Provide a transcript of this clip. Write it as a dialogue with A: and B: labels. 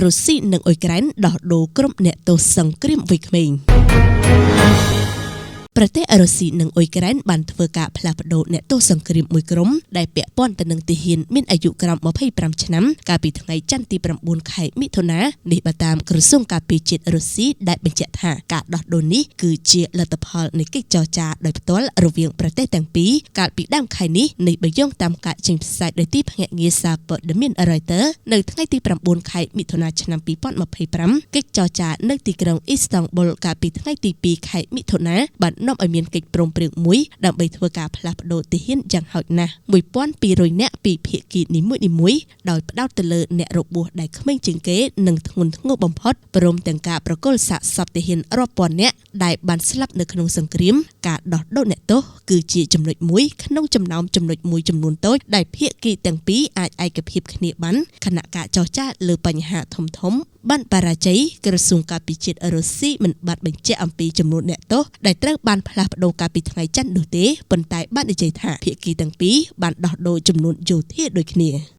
A: រុស្ស៊ីនិងអ៊ុយក្រែនដោះដូរក្រុមអ្នកទោសសង្គ្រាមវ័យក្មេងប្រទេសរុស្ស៊ីនិងអ៊ុយក្រែនបានធ្វើការផ្លាស់ប្ដូរអ្នកទោសសង្គ្រាមមួយក្រុមដែលពាក់ព័ន្ធទៅនឹងទាហានមានអាយុក្រោម25ឆ្នាំកាលពីថ្ងៃច័ន្ទទី9ខែមិថុនានេះបើតាមក្រសួងការពារជាតិរុស្ស៊ីដែលបញ្ជាក់ថាការដោះដូរនេះគឺជាលទ្ធផលនៃកិច្ចចរចាដោយផ្ទាល់រវាងប្រទេសទាំងពីរកាលពីដើមខែនេះបើយោងតាមការចេញផ្សាយដោយទីភ្នាក់ងារសារព័ត៌មាន Reuters នៅថ្ងៃទី9ខែមិថុនាឆ្នាំ2025កិច្ចចរចានៅទីក្រុងអ៊ីស្តង់ប៊ុលកាលពីថ្ងៃទី2ខែមិថុនាបាននាំឲ្យមានកិច្ចព្រមព្រៀងមួយដើម្បីធ្វើការផ្លាស់ប្ដូរទាហានយ៉ាងហោចណាស់1200នាក់ពីភាគីនីមួយៗដោយផ្ដោតទៅលើអ្នករបួសដែលក្មេងជាងគេនិងធ្ងន់ធ្ងរបំផុតព្រមទាំងការប្រគល់សាកសពទាហានរាប់ពាន់នាក់ដែលបានស្លាប់នៅក្នុងសង្គ្រាមការដោះដូរអ្នកទោសគឺជាចំណុចមួយក្នុងចំណោមចំណុចមួយចំនួនតូចដែលភាគីទាំងពីរអាចឯកភាពគ្នាបានខណៈការចរចាលើបញ្ហាធំៗបានបរាជ័យក្រសួងការពារជាតិរុស្ស៊ីមិនបានបញ្ជាក់អំពីចំនួនអ្នកទោសដែលត្រូវបានផ្លាស់ប្ដូរកាលពីថ្ងៃច័ន្ទនោះទេប៉ុន្តែបាននិយាយថាភាគីទាំងពីរបានដោះដូរចំនួនយោធាដូចគ្នា